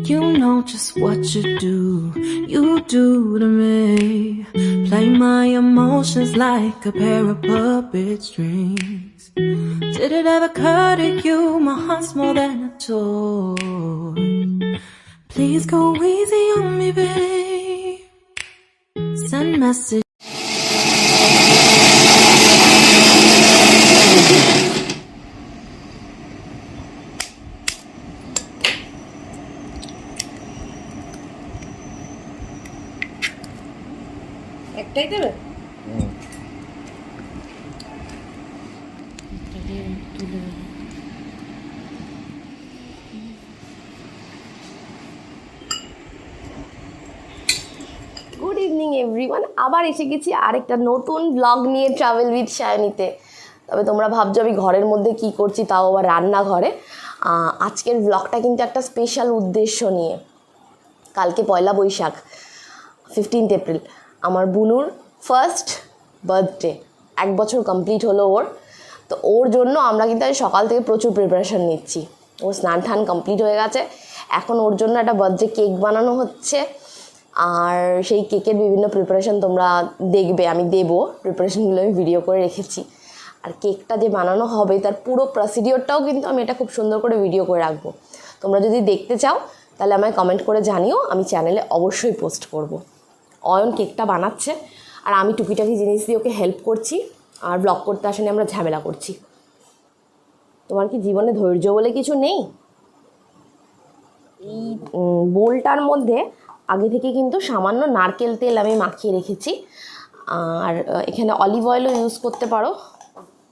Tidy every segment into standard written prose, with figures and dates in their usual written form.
You know just what you do to me. Play my emotions like a pair of puppet strings. Did it ever occur to you my heart's more than a toy? Please go easy on me, babe. Send message. একটাই দেবে? Good evening everyone, আবার এসে গেছি আরেকটা নতুন blog নিয়ে travel with সায়নীতে। তবে তোমরা ভাবছো আমি ঘরের মধ্যে কি করছি, তাও আবার রান্নাঘরে। আজকের ব্লগটা কিন্তু একটা স্পেশাল উদ্দেশ্য নিয়ে। কালকে পয়লা বৈশাখ, 15th এপ্রিল, আমার বুনুর ফার্স্ট বার্থডে। 1 বছর কমপ্লিট হলো ওর। তো ওর জন্য আমরা কিন্তু আজ সকাল থেকে প্রচুর প্রিপারেশান নিচ্ছি। ওর স্নান টান কমপ্লিট হয়ে গেছে, এখন ওর জন্য একটা বার্থডে কেক বানানো হচ্ছে। আর সেই কেকের বিভিন্ন প্রিপারেশান তোমরা দেখবে, আমি দেবো প্রিপারেশানগুলো, আমি ভিডিও করে রেখেছি। আর কেকটা যে বানানো হবে তার পুরো প্রসিডিওরটাও কিন্তু আমি এটা খুব সুন্দর করে ভিডিও করে রাখবো। তোমরা যদি দেখতে চাও তাহলে আমায় কমেন্ট করে জানিও, আমি চ্যানেলে অবশ্যই পোস্ট করব। অয়ন কেকটা বানাচ্ছে আর আমি টুকিটাকি জিনিস দিয়ে ওকে হেল্প করছি, আর ব্লগ করতে আসেনি আমরা ঝামেলা করছি। তোমার কি জীবনে ধৈর্য বলে কিছু নেই? এই বোলটার মধ্যে আগে থেকে কিন্তু সামান্য নারকেল তেল আমি মাখিয়ে রেখেছি, আর এখানে অলিভ অয়েলও ইউজ করতে পারো।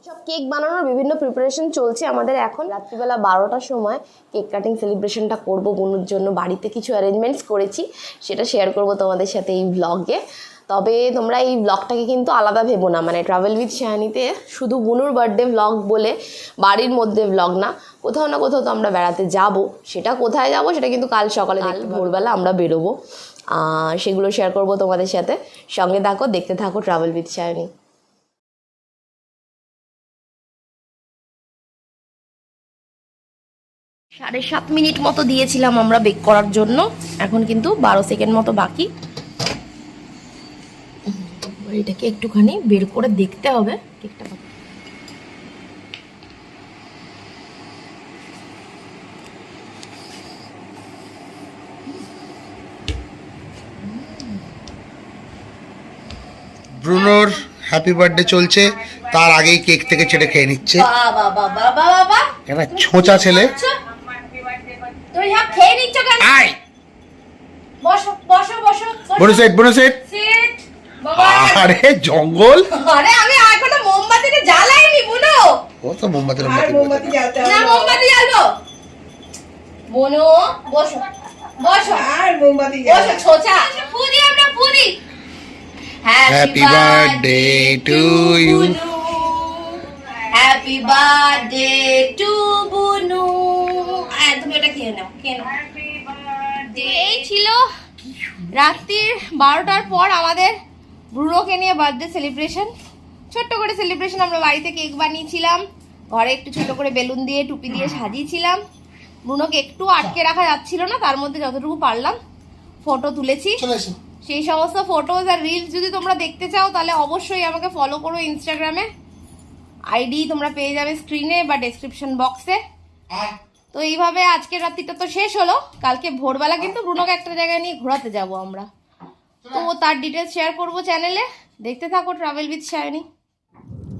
সব কেক বানানোর বিভিন্ন প্রিপারেশন চলছে আমাদের। এখন রাত্রিবেলা 12টার সময় কেক কাটিং সেলিব্রেশনটা করব বুনুর জন্য। বাড়িতে কিছু অ্যারেঞ্জমেন্টস করেছি, সেটা শেয়ার করব তোমাদের সাথে এই ব্লগে। তবে তোমরা এই ব্লগটাকে কিন্তু আলাদা ভেবো না, মানে ট্রাভেল উইথ সায়নীতে শুধু বুনুর বার্থডে ব্লগ বলে বাড়ির মধ্যে ব্লগ না, কোথাও না কোথাও তো আমরা বেড়াতে যাব। সেটা কোথায় যাব সেটা কিন্তু কাল সকালে, ভোরবেলা আমরা বেরোবো, সেগুলো শেয়ার করব তোমাদের সাথে। সঙ্গে থাকো, দেখতে থাকো ট্রাভেল উইথ সায়নী। 7.5 মিনিট মতো দিয়েছিলাম আমরা বেক করার জন্য, এখন কিন্তু 12 সেকেন্ড মতো বাকি। এটাকে একটুখানি বের করে দেখতে হবে কেকটা। ব্রুনোর হ্যাপি বার্থডে চলছে, তার আগেই কেক থেকে ছেড়ে খেয়ে নিচ্ছে। বাবা বাবা বাবা, কেন ছোঁচা ছেলে? তুই হ্যাঁ খেয়ে নিচ্ছ কেন? আয় বসো বসো বসো। বনো সেট। বাবা আরে জঙ্গল। আরে আমি এখনো মোমবাতিটা জ্বালাইনি বুনো। ও তো মোমবাতি জ্বালতে না, মোমবাতি জ্বালবো। বুনো বসো বসো, আর মোমবাতি জ্বালবো। বসো ছোচা, ফুদি আমরা ফুদি। Happy birthday to you, happy birthday to Bunu. তুমি এটা খেয়ে নাও, খেয়ে নাও। এই ছিল রাত্রির 12টার পর আমাদের ব্রুনোকে নিয়ে বার্থডে সেলিব্রেশন। ছোট্ট করে সেলিব্রেশন, আমরা বাড়িতে কেক বানিয়েছিলাম, ঘরে একটু ছোট করে বেলুন দিয়ে টুপি দিয়ে সাজিয়েছিলাম। ব্রুনোকে একটু আটকে রাখা যাচ্ছিল না, তার মধ্যে যতটুকু পারলাম ফটো তুলেছি। সেই সমস্ত ফটোজ আর রিলস যদি তোমরা দেখতে চাও তাহলে অবশ্যই আমাকে ফলো করো ইনস্টাগ্রামে। আইডি তোমরা পেয়ে যাবে স্ক্রিনে বা ডেসক্রিপশন বক্সে। তো এইভাবে আজকের রাত্রিটা তো শেষ হলো, কালকে ভোরবেলা কিন্তু ব্রুনোকে একটা জায়গায় নিয়ে ঘোরাতে যাব আমরা। তো তার ডিটেলস শেয়ার করবো চ্যানেলে, দেখতে থাকো travel with Sayani.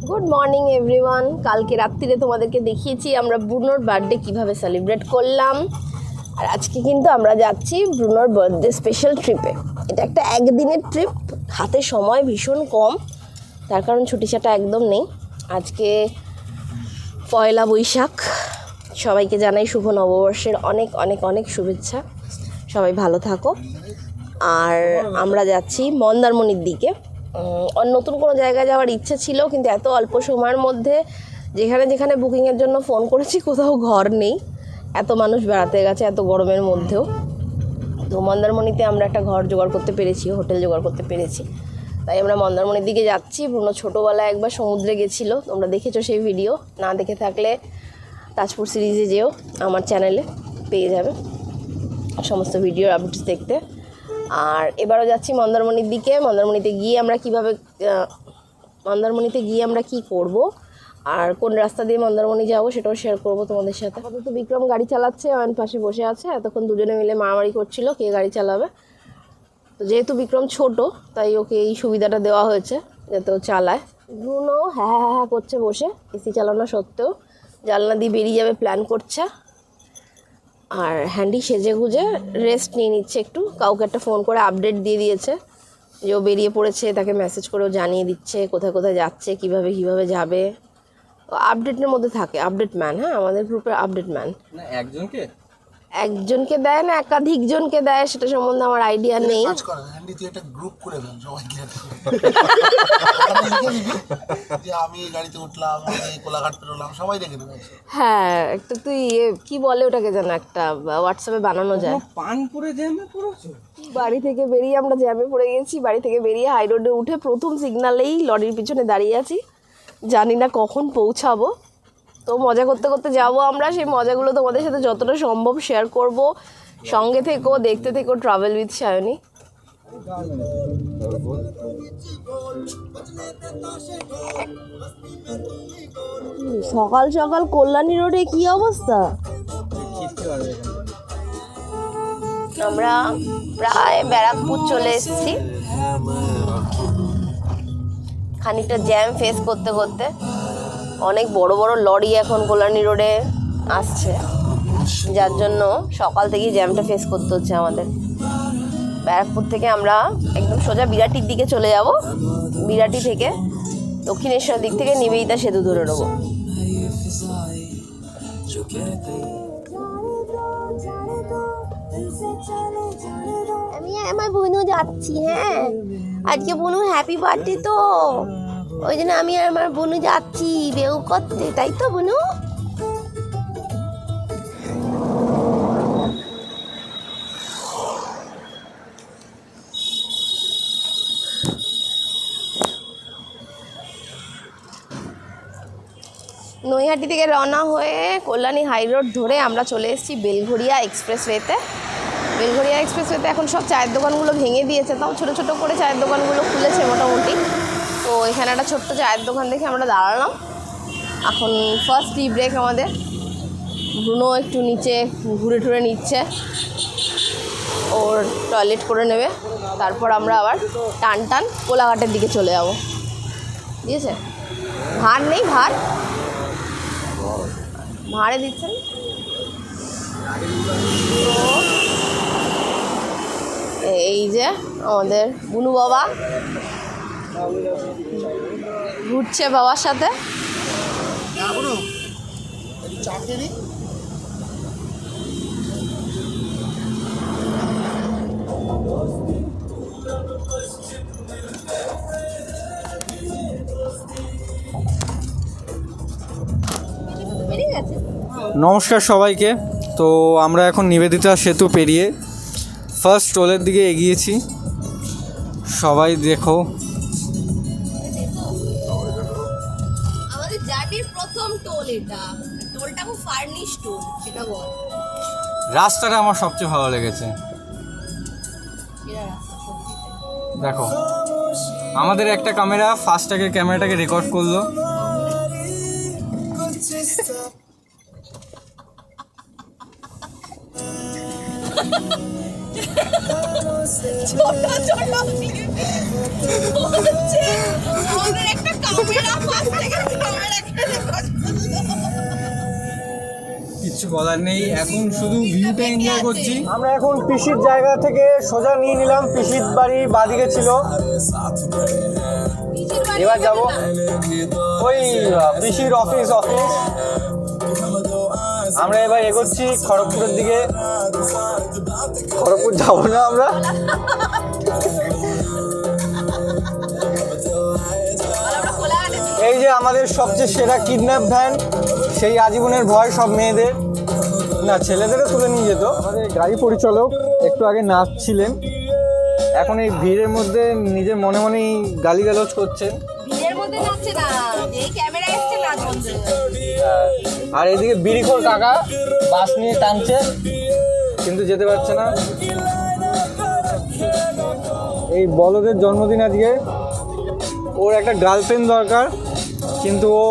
Good morning everyone. কালকে রাত্রিরে তোমাদেরকে দেখিয়েছি আমরা ব্রুনোর বার্থডে কিভাবে সেলিব্রেট করলাম, আর আজকে কিন্তু আমরা যাচ্ছি ব্রুনোর বার্থডে স্পেশাল ট্রিপে। এটা একটা একদিনের ট্রিপ, হাতে সময় ভীষণ কম, তার কারণ ছুটি ছাটা একদম নেই। আজকে পয়লা বৈশাখ, সবাইকে জানাই শুভ নববর্ষের অনেক অনেক অনেক শুভেচ্ছা। সবাই ভালো থাকো। আর আমরা যাচ্ছি মন্দারমণির দিকে। নতুন কোনো জায়গায় যাওয়ার ইচ্ছে ছিল, কিন্তু এত অল্প সময়ের মধ্যে যেখানে যেখানে বুকিংয়ের জন্য ফোন করেছি কোথাও ঘর নেই। এত মানুষ বেড়াতে গেছে এত গরমের মধ্যেও। তো মন্দারমণিতে আমরা একটা ঘর জোগাড় করতে পেরেছি, হোটেল জোগাড় করতে পেরেছি, তাই আমরা মন্দারমণির দিকে যাচ্ছি। ব্রুনো ছোটোবেলায় একবার সমুদ্রে গেছিলো, তোমরা দেখেছো সেই ভিডিও, না দেখে থাকলে তাজপুর সিরিজে যেও, আমার চ্যানেলে পেয়ে যাবে। সমস্ত ভিডিওর আপডেটস দেখতে। আর এবারও যাচ্ছি মন্দারমণির দিকে। মন্দারমণিতে গিয়ে আমরা কী করব আর কোন রাস্তা দিয়ে মন্দারমণি যাবো সেটাও শেয়ার করবো তোমাদের সাথে। আপাতত বিক্রম গাড়ি চালাচ্ছে, আমার পাশে বসে আছে। এতক্ষণ দুজনে মিলে মারামারি করছিল কে গাড়ি চালাবে। তো যেহেতু বিক্রম ছোট তাই ওকে এই সুবিধাটা দেওয়া হয়েছে যাতে ও চালায়। ব্রুনো হ্যাঁ করছে বসে, এসি চালানো সত্ত্বেও জানলা দিয়ে বেরিয়ে যাবে প্ল্যান করছে। আর হ্যান্ডি সেজে গুজে রেস্ট নিয়ে নিচ্ছে একটু। কাউকে একটা ফোন করে আপডেট দিয়ে দিয়েছে যে ও বেরিয়ে পড়েছে, তাকে মেসেজ করেও জানিয়ে দিচ্ছে কোথায় কোথায় যাচ্ছে, কিভাবে যাবে। আপডেটের মধ্যে থাকে, আপডেট ম্যান। হ্যাঁ, আমাদের গ্রুপের আপডেট ম্যান। একজনকে দেয় না একাধিক জনকে দেয় সেটা সম্বন্ধে আমার আইডিয়া নেই। একটা গ্রুপ করে দেন সবাইকে, যে আমি গাড়িতে উঠলাম, আমি কোলাঘাট পেরোলাম, সবাই দেখে দেবে। হ্যাঁ, একটা তুই কি বলে ওটাকে যেন একটা হোয়াটসঅ্যাপে বানানো যায়। পান করে জ্যামে পড়েছে। বাড়ি থেকে বেরিয়ে আমরা জ্যামে পড়ে গেছি। বাড়ি থেকে বেরিয়ে হাই রোডে উঠে প্রথম সিগনালেই লরির পিছনে দাঁড়িয়ে আছি, জানি না কখন পৌঁছাবো। তো মজা করতে করতে যাবো আমরা। সেই মজাগুলো তোমাদের সাথে যতটা সম্ভব শেয়ার করব। সঙ্গে থেকো, দেখতে থেকো ট্রাভেল উইথ সায়নী। সকাল সকাল কল্যাণী রোডে কি অবস্থা। আমরা প্রায় ব্যারাকপুর চলে এসেছি, খানিকটা জ্যাম ফেস করতে করতে। অনেক বড় বড় লরি এখন কল্যাণী রোডে আসছে, যার জন্য সকাল থেকেই জ্যামটা ফেস করতে হচ্ছে আমাদের। ব্যারাকপুর থেকে আমরা একদম সোজা বিরাটির দিকে চলে যাব। বিরাটি থেকে দক্ষিণেশ্বর দিক থেকে নিবেদিতা সেতু ধরে নেবো। আমি আমার বোনও যাচ্ছি। হ্যাঁ, আজকে বোনু হ্যাপি বার্থডে, তো ওই জন্য আমি আর আমার বোনু যাচ্ছি বেউ করতে, তাই তো বোনু? নৈহাটি থেকে রওনা হয়ে কল্যাণী হাই রোড ধরে আমরা চলে এসেছি বেলঘরিয়া এক্সপ্রেসওয়েতে। বেলঘরিয়া এক্সপ্রেসওয়েতে এখন সব চায়ের দোকানগুলো ভেঙে দিয়েছে, তাও ছোটো ছোটো করে চায়ের দোকানগুলো খুলেছে মোটামুটি। তো এখানে একটা ছোট্ট চায়ের দোকান দেখে আমরা দাঁড়ালাম। এখন ফার্স্ট টি ব্রেক আমাদের। ব্রুনো একটু নিচে ঘুরে টুরে নিচ্ছে, ওর টয়লেট করে নেবে। তারপর আমরা আবার টান টান কোলাঘাটের দিকে চলে যাবো। দিয়েছে ভাড় নেই, ভাড়ে দিচ্ছেন। তো এই যে আমাদের বুনু বাবা ঘুরছে বাবার সাথে। নমস্কার সবাইকে। তো আমরা এখন নিবেদিতা সেতু পেরিয়ে ফার্স্ট টোলের দিকে এগিয়েছি। সবাই দেখো, আমাদের জার্নির প্রথম টোল এটা। টোলটা খুব ফার্নিশ টোল, সেটা বল। রাস্তাটা আমার সবচেয়ে ভালো লেগেছে। দেখো, আমাদের একটা ক্যামেরা ফাস্ট্যাগের ক্যামেরাটাকে রেকর্ড করলো। কিছু বলার নেই, এখন শুধু ভিউটা এনজয় করছি। আমরা এখন পিসির জায়গা থেকে সোজা নিয়ে নিলাম, পিসির বাড়ি বাদিকে ছিল। এবার যাব ওই পিসির অফিস। আমরা এবার এগোচ্ছি খড়গপুরের দিকে। খড়গপুর যাবো না আমরা, এই যে আমাদের সবচেয়ে সেরা কিডন্যাপ ভ্যান, সেই আজীবনের ভয় সব মেয়েদের, না ছেলেদেরও তুলে নিয়ে যেত। আমাদের গাড়ি পরিচালক একটু আগে নাচছিলেন, এখন এই ভিড়ের মধ্যে নিজের মনে মনেই গালিগালাজ করছেন। আর এদিকে বিড়িখোর কাকা বাস নিয়ে টানছে। কিন্তু যেতে পারছে না। এই বলদের জন্মদিন আজকে, ওর একটা গার্লফ্রেন্ড দরকার, কিন্তু ও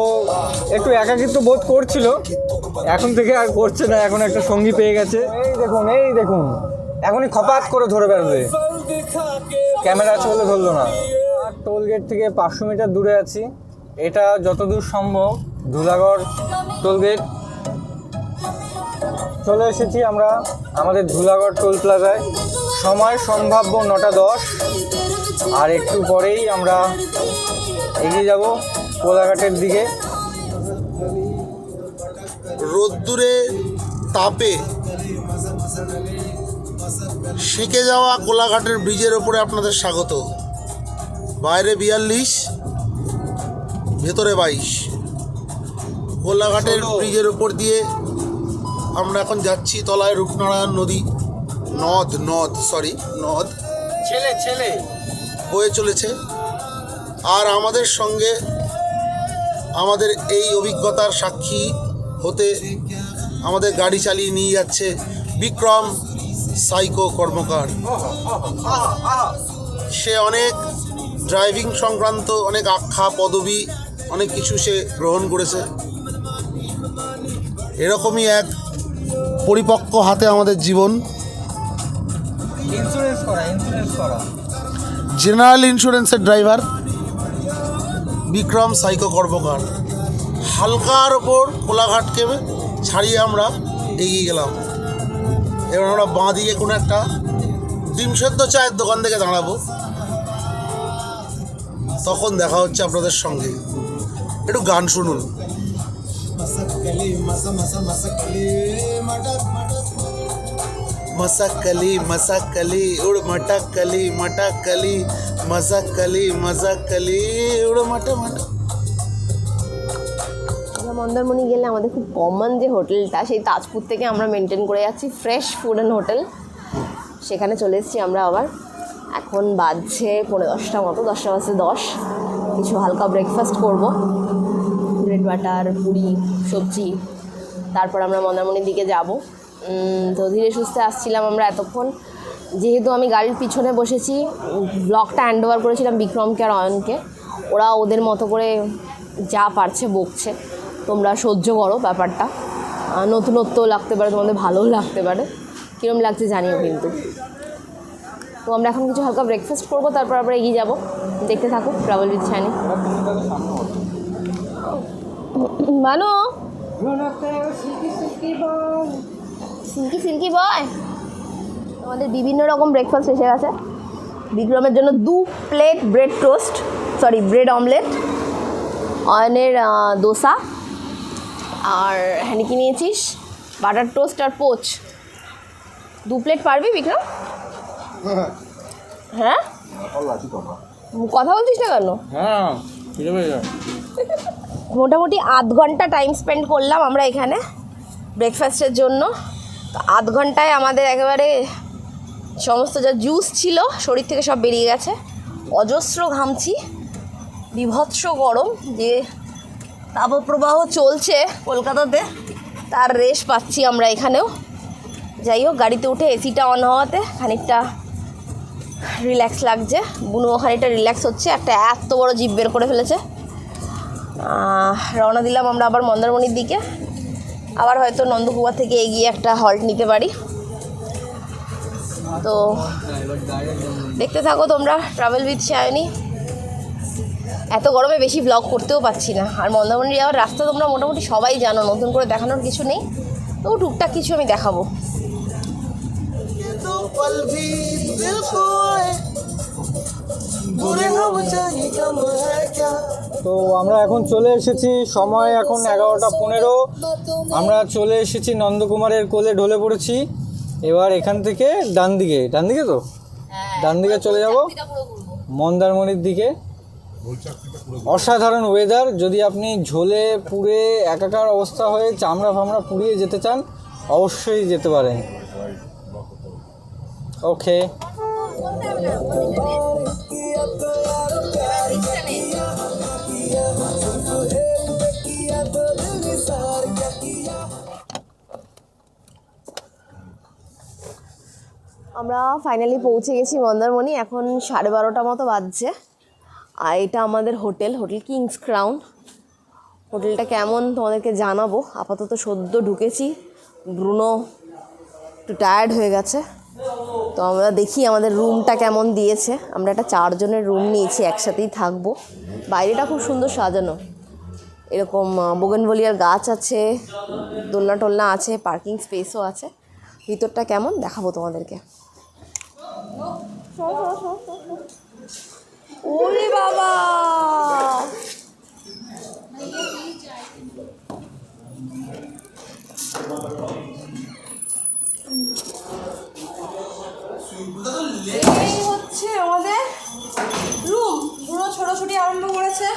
একটু একাকিত্ব বোধ করছিল, এখন থেকে আর করছে না, এখন একটা সঙ্গী পেয়ে গেছে। এই দেখুন এখনই খপাত করে ধরে বেরোবে, ক্যামেরা আছে বলে ধরলো না। টোল গেট থেকে 500 মিটার দূরে আছি, এটা যতদূর সম্ভব ধুলাগড় টোল গেট। চলে এসেছি আমরা আমাদের ধুলাগড় টোল প্লাজায়। সময় সম্ভাব্য 9:10, আর একটু পরেই আমরা এগিয়ে যাব কোলাঘাটের দিকে। রোদ্দুরে তাপে সেঁকে যাওয়া কোলাঘাটের ব্রিজের ওপরে আপনাদের স্বাগত। বাইরে 42, ভেতরে 22। কোলাঘাটের ব্রিজের ওপর দিয়ে আমরা এখন যাচ্ছি তলায় রূপনারায়ণ নদী, নদ ছেলে বয়ে চলেছে। আর আমাদের সঙ্গে আমাদের এই অভিজ্ঞতার সাক্ষী হতে আমাদের গাড়ি চালিয়ে নিয়ে যাচ্ছে বিক্রম সাইকো কর্মকার। সে অনেক ড্রাইভিং সংক্রান্ত অনেক আখ্যা পদবি অনেক কিছু সে গ্রহণ করেছে। এরকমই এক পরিপক্ক হাতে আমাদের জীবন। ইন্স্যুরেন্স করা জেনারেল ইন্স্যুরেন্সের ড্রাইভার বিক্রম সাইকো কর্মকার। হালকার ওপর কোলাঘাটকে ছাড়িয়ে আমরা এগিয়ে গেলাম। এবার আমরা বাঁ দিকে কোনো একটা ডিম সেদ্ধ চায়ের দোকান থেকে দাঁড়াবো, তখন দেখা হচ্ছে আপনাদের সঙ্গে। একটু গান শুনুন। মসাকলি মসাকলি উড় মটাকলি মটাকলি মসাকলি মসাকলি উড় মটা মটা। মন্দারমণি গেলে আমাদের খুব কমন যে হোটেলটা, সেই তাজপুর থেকে আমরা মেনটেন করে যাচ্ছি ফ্রেশ ফুড অ্যান্ড হোটেল। সেখানে চলে এসেছি আমরা আবার। এখন বাজছে 10:15 মতো, 10:10। কিছু হালকা ব্রেকফাস্ট করব, ব্রেড বাটার, পুরি, সবজি। তারপর আমরা মন্দারমণির দিকে যাব। তো ধীরে সুস্থে আসছিলাম আমরা এতক্ষণ। যেহেতু আমি গাড়ির পিছনে বসেছি, ব্লগটা হ্যান্ড ওভার করেছিলাম বিক্রমকে আর অয়নকে। ওরা ওদের মতো করে যা পারছে বকছে, তোমরা সহ্য করো ব্যাপারটা। নতুনত্ব লাগতে পারে, তোমাদের ভালোও লাগতে পারে, কীরকম লাগছে জানিও কিন্তু। তো আমরা এখন কিছু হালকা ব্রেকফাস্ট করবো, তারপর আমরা এগিয়ে যাবো। দেখতে থাকো ট্রাভেল উইথ শাইনি। মানো সিল্কি বয়, আমাদের বিভিন্ন রকম ব্রেকফাস্ট এসে গেছে। বিক্রমের জন্য 2 প্লেট ব্রেড অমলেট, অয়নের দোসা, আর হ্যানিকি নিয়েছিস বাটার টোস্ট আর পোচ। 2 প্লেট পারবি বিক্রম? হ্যাঁ, কথা বলছিস না কেন? হ্যাঁ, মোটামুটি আধ ঘন্টা টাইম স্পেন্ড করলাম আমরা এখানে ব্রেকফাস্টের জন্য। তো আধ ঘন্টায় আমাদের একেবারে সমস্ত যা জুস ছিল শরীর থেকে সব বেরিয়ে গেছে। অজস্র ঘামছি, বিভৎস গরম, যে তাপপ্রবাহ চলছে কলকাতাতে তার রেশ পাচ্ছি আমরা এখানেও। যাই হোক, গাড়িতে উঠে এসিটা অন হওয়াতে খানিকটা রিল্যাক্স লাগছে। বুনুও খানিকটা রিল্যাক্স হচ্ছে, একটা এত বড় জিভ বের করে ফেলেছে। রওনা দিলাম আমরা আবার মন্দারমণির দিকে। আবার হয়তো নন্দকুমার থেকে এগিয়ে একটা হল্ট নিতে পারি। তো দেখতে থাকো তোমরা ট্রাভেল উইথ শাইনি। এত গরমে বেশি ব্লগ করতেও পারছি না। আর মন্দারমণি যাওয়ার রাস্তা তোমরা মোটামুটি সবাই জানো, নতুন করে দেখানোর কিছু নেই। তবু টুকটাক কিছু আমি দেখাবো। তো আমরা এখন চলে এসেছি, সময় এখন 11:15। আমরা চলে এসেছি নন্দকুমারের কোলে, ঢলে পড়েছি। এবার এখান থেকে ডান দিকে তো ডান দিকে চলে যাব মন্দারমণির দিকে। অসাধারণ ওয়েদার। যদি আপনি ঝোলে পুড়ে একাকার অবস্থা হয়ে চামড়া ফামড়া পুড়িয়ে যেতে চান, অবশ্যই যেতে পারেন। ওকে, আমরা ফাইনালি পৌঁছে গেছি মন্দারমণি। এখন 12:30 মতো বাজছে। আর এটা আমাদের হোটেল কিংস ক্রাউন। হোটেলটা কেমন তোমাদেরকে জানাবো। আপাতত সদ্য ঢুকেছি, ব্রুনো একটু টায়ার্ড হয়ে গেছে, তো আমরা দেখি আমাদের রুমটা কেমন দিয়েছে। আমরা একটা 4 জনের রুম নিয়েছি, একসাথেই থাকবো। বাইরেটা খুব সুন্দর সাজানো, এরকম বোগেনভেলিয়ার গাছ আছে, দোলনা টোলনা আছে, পার্কিং স্পেসও আছে। ভিতরটা কেমন দেখাবো তোমাদেরকে। ওরে বাবা, এই হচ্ছে আমাদের রুম। পুরো ছোটাছুটি আরম্ভ করেছে।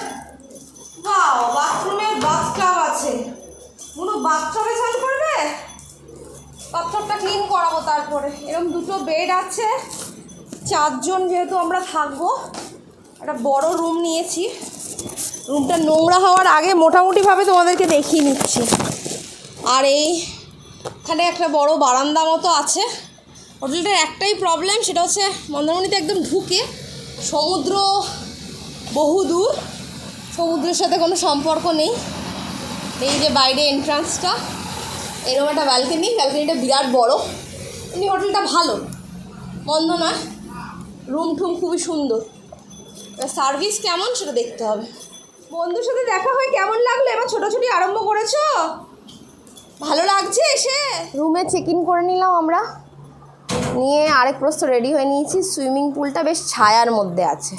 বাহ, বাথরুমে বাথটাব আছে। পুরো বাথটাবে স্নান করবে, বাথটাবটা ক্লিন করাবো। তারপরে এরকম 2টো বেড আছে, 4 জন যেহেতু আমরা থাকবো। একটা বড় রুম নিয়েছি। রুমটা নোংরা হওয়ার আগে মোটামুটিভাবে তোমাদেরকে দেখিয়ে নিচ্ছি। আর এইখানে একটা বড় বারান্দা মতো আছে। হোটেলটার একটাই প্রবলেম, সেটা হচ্ছে মন্দারমণিতে একদম ঢুকে সমুদ্র বহু দূর, সমুদ্রের সাথে কোনো সম্পর্ক নেই। এই যে বাইরে এন্ট্রান্সটা, এরকম একটা ব্যালকনিটা বিরাট বড়। এমনি হোটেলটা ভালো, মন্দ নয়, রুম টুম খুবই সুন্দর। সার্ভিস কেমন সেটা দেখতে হবে। বন্ধুর সাথে দেখা হয় কেমন লাগলো? এবার ছোটাছুটি আরম্ভ করেছো, ভালো লাগছে এসে? রুমে চেক ইন করে নিলাম আমরা, নিয়ে আরেক প্রস্ত রেডি হয়ে নিয়েছি। সুইমিং পুলটা বেশ ছায়ার মধ্যে আছে,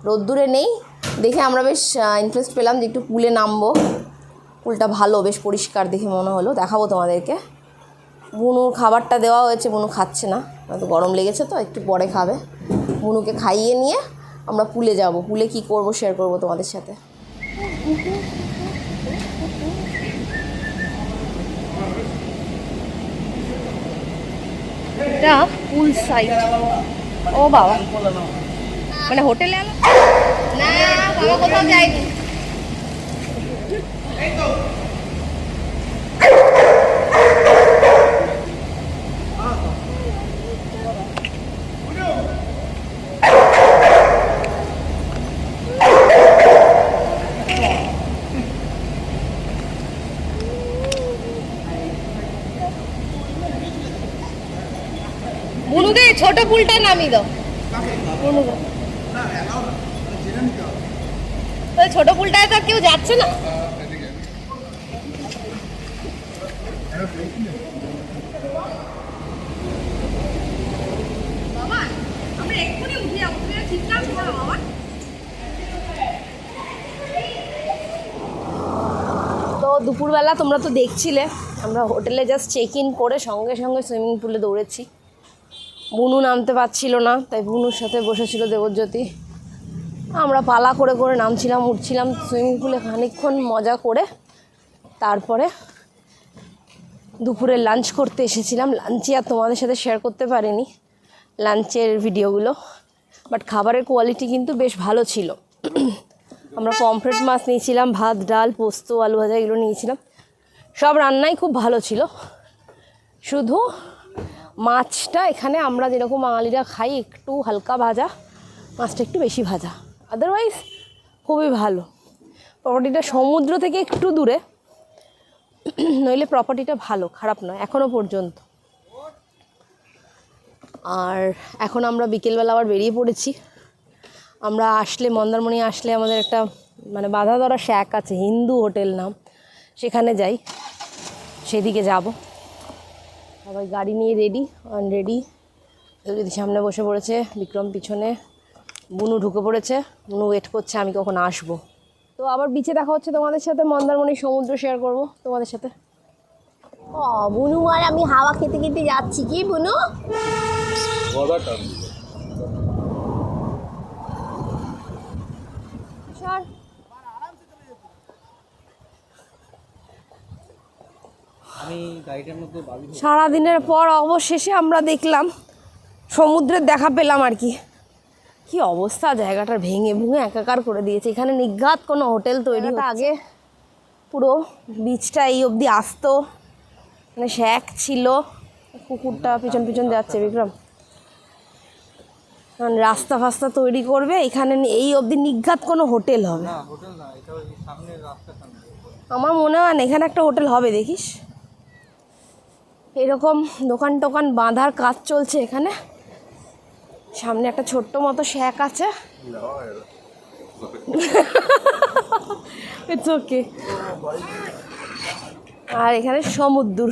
রোদ্দুরে নেই দেখে আমরা বেশ ইন্টারেস্ট পেলাম যে একটু পুলে নামবো। পুলটা ভালো, বেশ পরিষ্কার দেখে মনে হলো। দেখাবো তোমাদেরকে। বুনুর খাবারটা দেওয়া হয়েছে, বুনু খাচ্ছে না, হয়তো গরম লেগেছে, তো একটু পরে খাবে। বুনুকে খাইয়ে নিয়ে আমরা পুলে যাব। পুলে কি করব শেয়ার করব তোমাদের সাথে। এটা পুল সাইড। ও বাবা, মানে হোটেলে এলো না, বাবা কোথাও যায়নি। বুনুকে ছোট পুলটা নামিয়ে দাও। বুনুকে ওই ছোট পুলটায় তো কেউ যাচ্ছে না। বাবা, আমরা এক্ষুনি উঠে যাবো, ঠিক কাজ করো বাবা। তো দুপুরবেলা তোমরা তো দেখছিলে, আমরা হোটেলে জাস্ট চেক ইন করে সঙ্গে সঙ্গে সুইমিং পুলে দৌড়েছি। বুনু নামতে পারছিল না, তাই বুনুর সাথে বসেছিল দেবজ্যোতি। আমরা পালা করে করে নামছিলাম, উঠছিলাম সুইমিং পুলে। খানিকক্ষণ মজা করে তারপরে দুপুরে লাঞ্চ করতে এসেছিলাম। লাঞ্চে আর তোমাদের সাথে শেয়ার করতে পারিনি লাঞ্চের ভিডিওগুলো, বাট খাবারের কোয়ালিটি কিন্তু বেশ ভালো ছিল। আমরা পমফ্রেট মাছ নিয়েছিলাম, ভাত ডাল পোস্ত আলু ভাজা এগুলো নিয়েছিলাম। সব রান্নাই খুব ভালো ছিল, শুধু মাছটা এখানে আমরা যেরকম বাঙালিরা খাই একটু হালকা ভাজা, মাছটা একটু বেশি ভাজা। আদারওয়াইজ খুবই ভালো। প্রপার্টিটা সমুদ্র থেকে একটু দূরে, নইলে প্রপার্টিটা ভালো, খারাপ নয় এখনও পর্যন্ত। আর এখন আমরা বিকেলবেলা আবার বেরিয়ে পড়েছি। আমরা আসলে মন্দারমণি আসলে আমাদের একটা মানে বাঁধা ধরা শ্যাক আছে, হিন্দু হোটেল নাম, সেখানে যাই, সেদিকে যাব। সবাই গাড়ি নিয়ে রেডি, অনরেডি। যদি সামনে বসে পড়েছে, বিক্রম পিছনে, বুনু ঢুকে পড়েছে। বুনু ওয়েট করছে আমি কখন আসবো। তো আবার বিচে দেখা হচ্ছে তোমাদের সাথে, মন্দারমণি সমুদ্র শেয়ার করব তোমাদের সাথে। ও বুনু আর আমি হাওয়া খেতে খেতে যাচ্ছি। কি বুনু? সারাদিনের পর অবশেষে আমরা দেখলাম, সমুদ্রের দেখা পেলাম আর কি। কি অবস্থা, জায়গাটার ভেঙে ভুঙে একাকার করে দিয়েছে। এখানে নিঘাত কোনো হোটেল তৈরি হতো। আগে পুরো বিচটা এই অবধি আসতো, মানে শ্যাক ছিল। কুকুরটা পিছন পিছন যাচ্ছে বিক্রম। কারণ রাস্তা ফাস্তা তৈরি করবে এখানে, এই অবধি নিঘাত কোনো হোটেল হবে না হোটেল না, এটা ওই সামনের রাস্তার সামনে। আমার মনে হয় না এখানে একটা হোটেল হবে, দেখিস এরকম দোকান টোকান বাঁধার কাজ চলছে এখানে। সামনে একটা ছোট্ট মতো শ্যাক আছে, ইটস ওকে। আর এখানে সমুদ্র,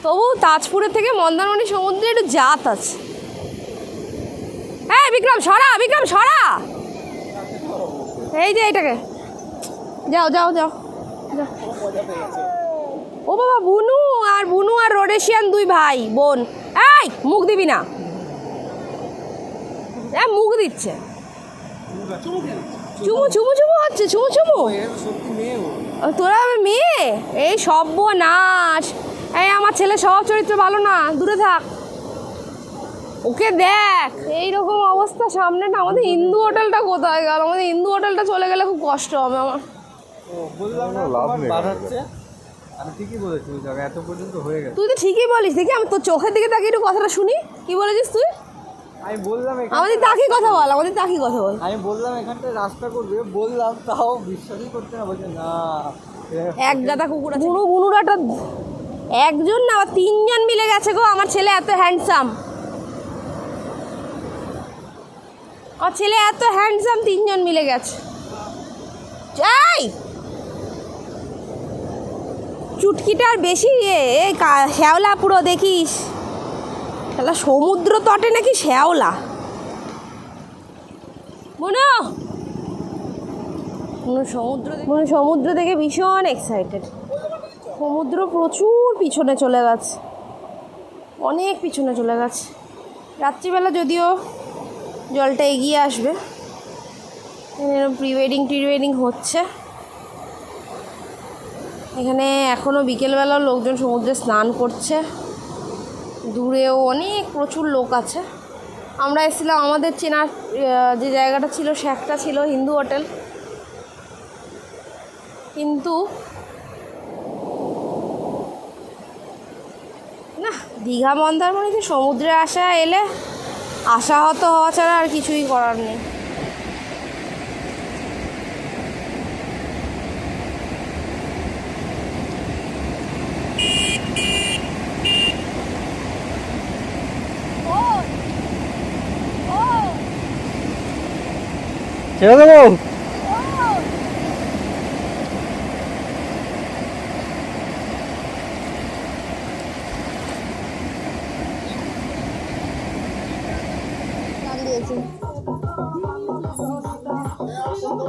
তবু তাজপুরের থেকে মন্দারমণি সমুদ্রে একটু জাত আছে। হ্যাঁ বিক্রম সরা, এই যে এইটাকে যাও। ও বাবা, বুনু আর রোডেশিয়ান 2 ভাই বোন। এই মুখ দিবি না, মুখ দিচ্ছে, চুমু হচ্ছে, চুমু। তোরা মেয়ে, এই সর্বনাশ। এই আমার ছেলে স্বভাব চরিত্র ভালো না, দূরে থাক, ওকে দেখ এইরকম অবস্থা সামনেটা। আমাদের হিন্দু হোটেলটা কোথায় গেল? আমাদের হিন্দু হোটেলটা চলে গেলে খুব কষ্ট হবে আমার। আমি ঠিকই বলেছি, এত পর্যন্ত হয়ে গেছে। তুই তো ঠিকই বলিস, দেখি আমি তোর চোখের দিকে তাকিয়ে একটু কথাটা শুনি, কি বলেছিস তুই? আমি বললাম আমাদের তাকিয়ে কথা বল। আমি বললাম এখানটা রাস্তা করবে, বললাম তাও বিশ্বাসই করতে না, বলছে না এক গাদা কুকুর আছে। বুনুরাটা একজন না 3জন মিলে গেছে গো। আমার ছেলে এত হ্যান্ডসাম, 3জন মিলে গেছে। যাই চুটকিটার বেশি শ্যাওলা পুরো, দেখিস তাহলে সমুদ্র তটে নাকি শ্যাওলা। সমুদ্র থেকে ভীষণ এক্সাইটেড। সমুদ্র প্রচুর পিছনে চলে গেছে, অনেক পিছনে চলে গেছে। রাত্রিবেলা যদিও জলটা এগিয়ে আসবে। প্রি ওয়েডিং হচ্ছে এখানে। এখনও বিকেলবেলাও লোকজন সমুদ্রে স্নান করছে, দূরেও প্রচুর লোক আছে। আমরা এসেছিলাম, আমাদের চেনার যে জায়গাটা ছিল শ্যাকটা ছিল হিন্দু হোটেল, কিন্তু না, দীঘা মন্দারমণিতে সমুদ্রে এলে আশাহত হওয়া ছাড়া আর কিছুই করার নেই। ছেড়ে দেবো।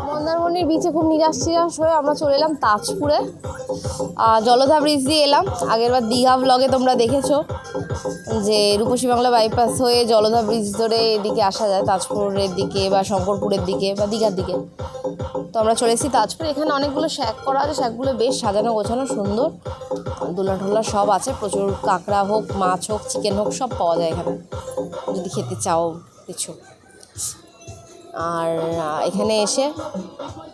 মন্দারমণির বিচে খুব নিরাশ হয়ে আমরা চলে এলাম তাজপুরে। জলধা ব্রিজ দিয়ে এলাম। আগেরবার দীঘা ব্লগে তোমরা দেখেছো যে রূপসী বাংলা বাইপাস হয়ে জলধা ব্রিজ ধরে এদিকে আসা যায়, তাজপুরের দিকে বা শঙ্করপুরের দিকে বা দীঘার দিকে। তো আমরা চলে এসেছি তাজপুরে। এখানে অনেকগুলো শ্যাক করা আছে, শ্যাকগুলো বেশ সাজানো গোছানো সুন্দর, দোলা টোলা সব আছে। প্রচুর কাঁকড়া হোক, মাছ হোক, চিকেন হোক, সব পাওয়া যায় এখানে যদি খেতে চাও কিছু। আর এখানে এসে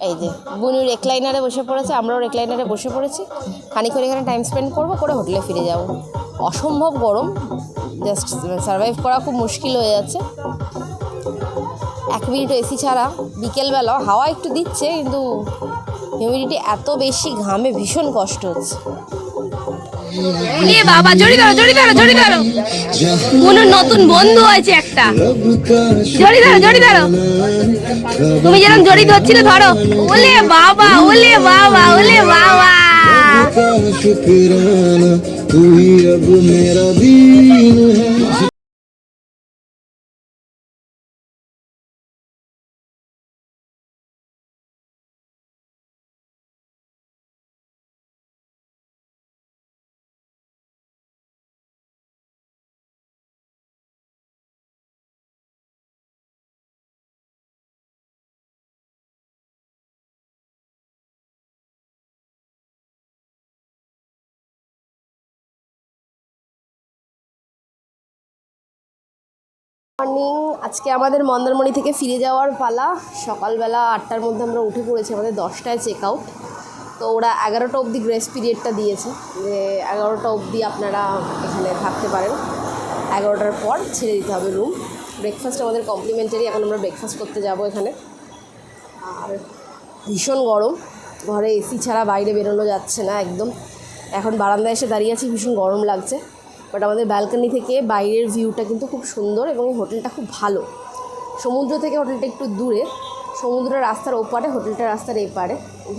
এই যে বুনু রেকলাইনারে বসে পড়েছে, আমরাও রেকলাইনারে বসে পড়েছি। খানিকক্ষণ এখানে টাইম স্পেন্ড করবো, করে হোটেলে ফিরে যাব। অসম্ভব গরম, জাস্ট সারভাইভ করা খুব মুশকিল হয়ে যাচ্ছে। 1 মিনিট এসি ছাড়া। বিকেলবেলা হাওয়া একটু দিচ্ছে, কিন্তু হিউমিডিটি এত বেশি, ঘামে ভীষণ কষ্ট হচ্ছে। বাবা জড়ি ধরো বুনুর নতুন বন্ধু হয়েছে একটা। জড়ি ধরো তুমি যেরকম জড়ি ধরছিল, ধরো। ওলে বাবা शुक्राना तू ही अब मेरा दीन है। মর্নিং। আজকে আমাদের মন্দারমণি থেকে ফিরে যাওয়ার পালা। সকালবেলা 8টার মধ্যে আমরা উঠে পড়েছি, আমাদের 10টায় চেক আউট। তো ওরা 11টা অবধি গ্রেস পিরিয়ডটা দিয়েছে, যে 11টা অবধি আপনারা এখানে থাকতে পারেন, 11টার পর ছেড়ে দিতে হবে রুম। ব্রেকফাস্ট আমাদের কমপ্লিমেন্টারি, এখন আমরা ব্রেকফাস্ট করতে যাব এখানে। আর ভীষণ গরম, ঘরে এসি ছাড়া বাইরে বেরোনো যাচ্ছে না একদম। এখন বারান্দায় এসে দাঁড়িয়ে আছি, ভীষণ গরম লাগছে। বাট আমাদের ব্যালকনি থেকে বাইরের ভিউটা কিন্তু খুব সুন্দর এবং এই হোটেলটা খুব ভালো। সমুদ্র থেকে হোটেলটা একটু দূরে, সমুদ্রের রাস্তার ওপারে, হোটেলটার রাস্তার এপারে।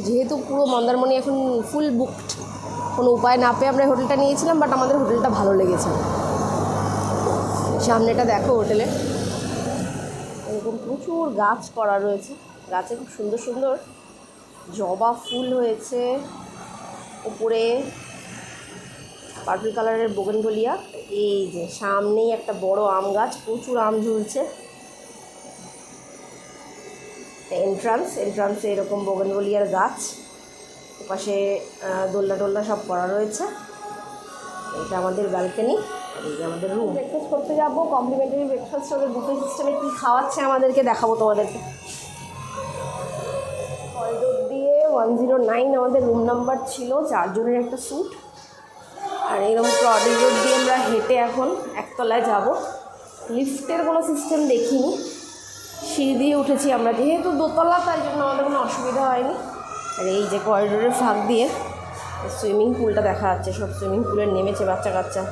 যেহেতু পুরো মন্দারমণি এখন ফুল বুকড, কোনো উপায় না পেয়ে আমরা হোটেলটা নিয়েছিলাম, বাট আমাদের হোটেলটা ভালো লেগেছে। সামনেটা দেখো হোটেলে, এরকম প্রচুর গাছ করা রয়েছে, গাছে খুব সুন্দর সুন্দর জবা ফুল হয়েছে, উপরে পার্পল কালারের বোগেনভেলিয়া। এই যে সামনেই একটা বড় আম গাছ, প্রচুর আম ঝুলছে। এন্ট্রান্সে এরকম বোগেনভেলিয়ার গাছ, ওপাশে দোলনা টোলনা সব করা রয়েছে। এটা আমাদের ব্যালকনি, আর এই যে আমাদের রুম। ব্রেকফাস্ট করতে যাবো, কমপ্লিমেন্টারি ব্রেকফাস্ট ওদের বুফে সিস্টেমে কী খাওয়াচ্ছে আমাদেরকে দেখাবো তোমাদেরকে। করিডোর দিয়ে 109 আমাদের রুম নাম্বার ছিল, 4 জনের একটা স্যুট। আর এরকম করিডোর দিয়ে আমরা হেঁটে এখন একতলায় যাব। লিফটের কোনো সিস্টেম দেখিনি, সিঁড়ি দিয়ে উঠেছি আমরা, যেহেতু দোতলা তাই জন্য আমাদের কোনো অসুবিধা হয়নি। আর এই যে করিডোরের ফাঁক দিয়ে সুইমিং পুলটা দেখা যাচ্ছে, সব সুইমিং পুলে নেমেছে বাচ্চা কাচ্চা।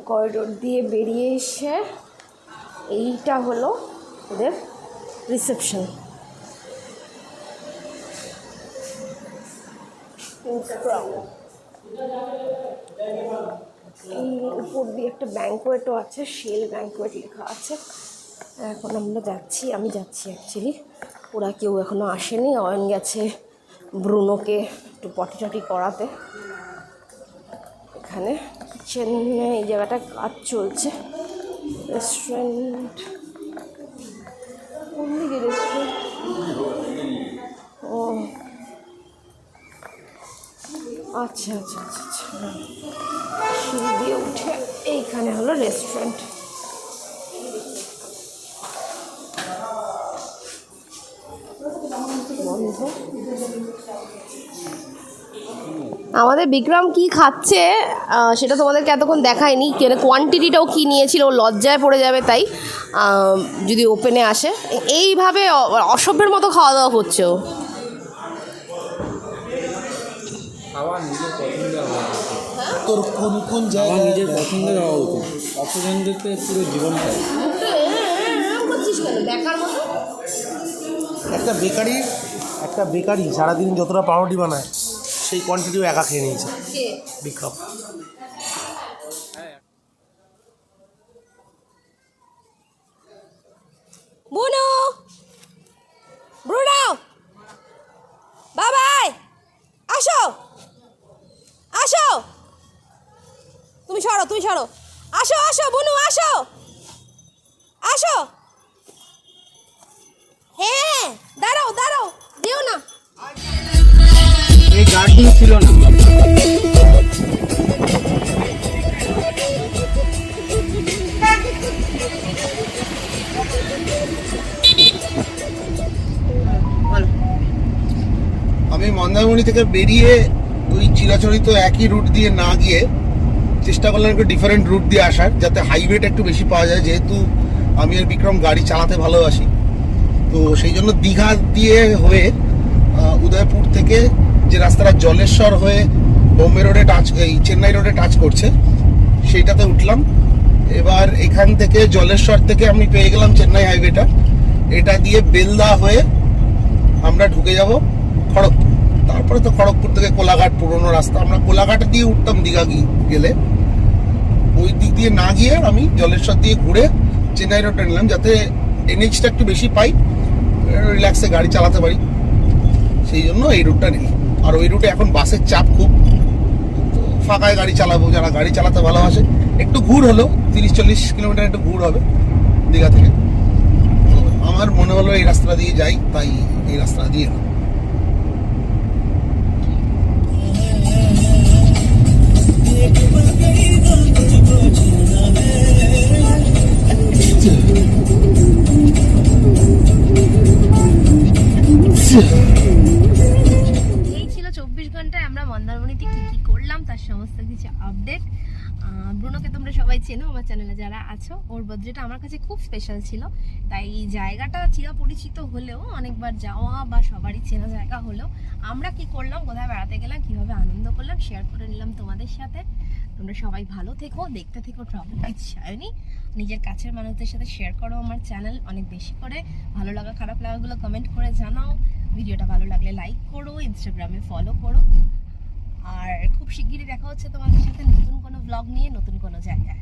করিডোর দিয়ে বেরিয়ে এসে এইটা হলো ওদের রিসেপশন। এই উপর দিয়ে একটা ব্যাঙ্কোয়েটও আছে, শেল ব্যাঙ্কোয়েট লেখা আছে। এখন আমরা যাচ্ছি, আমি যাচ্ছি অ্যাকচুয়ালি, ওরা কেউ এখনও আসেনি। অয়ন গেছে ব্রুনোকে একটু পটি টটি করাতে। এখানে কিচেনে এই জায়গাটা কাজ চলছে। রেস্টুরেন্ট কোন দিকে? রেস্টুরেন্ট ও আচ্ছা আচ্ছা আচ্ছা আচ্ছা, সিঁড়ি দিয়ে উঠে এইখানে হলো রেস্টুরেন্ট। বন্ধ। আমাদের বিক্রম কি খাচ্ছে সেটা তোমাদেরকে এতক্ষণ দেখায়নি, কেন কোয়ান্টিটিটাও কী নিয়েছিল, ও লজ্জায় পড়ে যাবে, তাই যদি ওপেনে আসে এইভাবে অসভ্যের মতো খাওয়া দাওয়া করছে ও। তোর কোন কোন জায়গায় নিজের পছন্দের হওয়া উচিত, অপছন্দেরতে পুরো জীবনটা। একটা বেকারি সারাদিন যতটা পাউরুটি বানায় সেই কোয়ান্টিটিও একা খেয়ে নিয়েছে বিক্রম। বুনু, ব্রুনো, বাবাই আসো আসো, তুমি সরো আসো আসো বুনু, আসো আসো। হ্যাঁ দাঁড়াও দিও না। এই গার্ডেন ছিল না। আমি মন্দারমণি থেকে বেরিয়ে ওই চিরাচরিত একই রুট দিয়ে না গিয়ে চেষ্টা করলাম একটু ডিফারেন্ট রুট দিয়ে আসার, যাতে হাইওয়েটা একটু বেশি পাওয়া যায়। যেহেতু আমি আর বিক্রম গাড়ি চালাতে ভালোবাসি, তো সেই জন্য দীঘা দিয়ে হয়ে উদয়পুর থেকে যে রাস্তাটা জলেশ্বর হয়ে বোম্বে রোডে চেন্নাই রোডে টাচ করছে সেইটাতে উঠলাম। এবার এখান থেকে জলেশ্বর থেকে আমি পেয়ে গেলাম চেন্নাই হাইওয়েটা, এটা দিয়ে বেলদা হয়ে আমরা ঢুকে যাব খড়গপুর। তারপরে তো খড়গপুর থেকে কোলাঘাট পুরোনো রাস্তা, আমরা কোলাঘাট দিয়ে উঠতাম দীঘা গেলে, ওই দিক দিয়ে না গিয়ে আমি জলেশ্বর দিয়ে ঘুরে চেন্নাই রোডটা নিলাম, যাতে এনএইচটা একটু বেশি পাই, রিল্যাক্সে গাড়ি চালাতে পারি, সেই জন্য এই রুটটা নিই। আর ওই রুটে এখন বাসের চাপ খুব, ফাঁকায় গাড়ি চালাবো, যারা গাড়ি চালাতে ভালোবাসে। একটু ঘুর হলো 30-40 কিলোমিটার একটু ঘুর হবে দীঘা থেকে। আমার মনে হলো এই রাস্তা দিয়ে যাই, তাই এই রাস্তা দিয়ে এলাম। এই ছিল 24 ঘন্টায় আমরা মন্দারমণিতে কি কি করলাম তার সমস্ত কিছু আপডেট। ব্রুনোকে তোমরা সবাই চেনো আমার চ্যানেলে যারা আছো। ওর বার্থডেটা আমার কাছে খুব স্পেশাল ছিল, তাই এই জায়গাটা চিরপরিচিত হলেও অনেকবার যাওয়া বা সবারই চেনা জায়গা হলেও আমরা কি করলাম, কোথায় বেড়াতে গেলাম, কিভাবে আনন্দ করলাম শেয়ার করে নিলাম তোমাদের সাথে। তোমরা সবাই ভালো থেকো, দেখতে থেকো ট্রাভেল উইথ সায়নী। নিজের কাছের মানুষদের সাথে শেয়ার করো আমার চ্যানেল অনেক বেশি করে। ভালো লাগা খারাপ লাগাগুলো কমেন্ট করে জানাও। ভিডিওটা ভালো লাগলে লাইক করো, ইনস্টাগ্রামে ফলো করো। আর খুব শিগগিরই দেখা হচ্ছে তোমাদের সাথে নতুন কোনো ব্লগ নিয়ে, নতুন কোনো জায়গায়।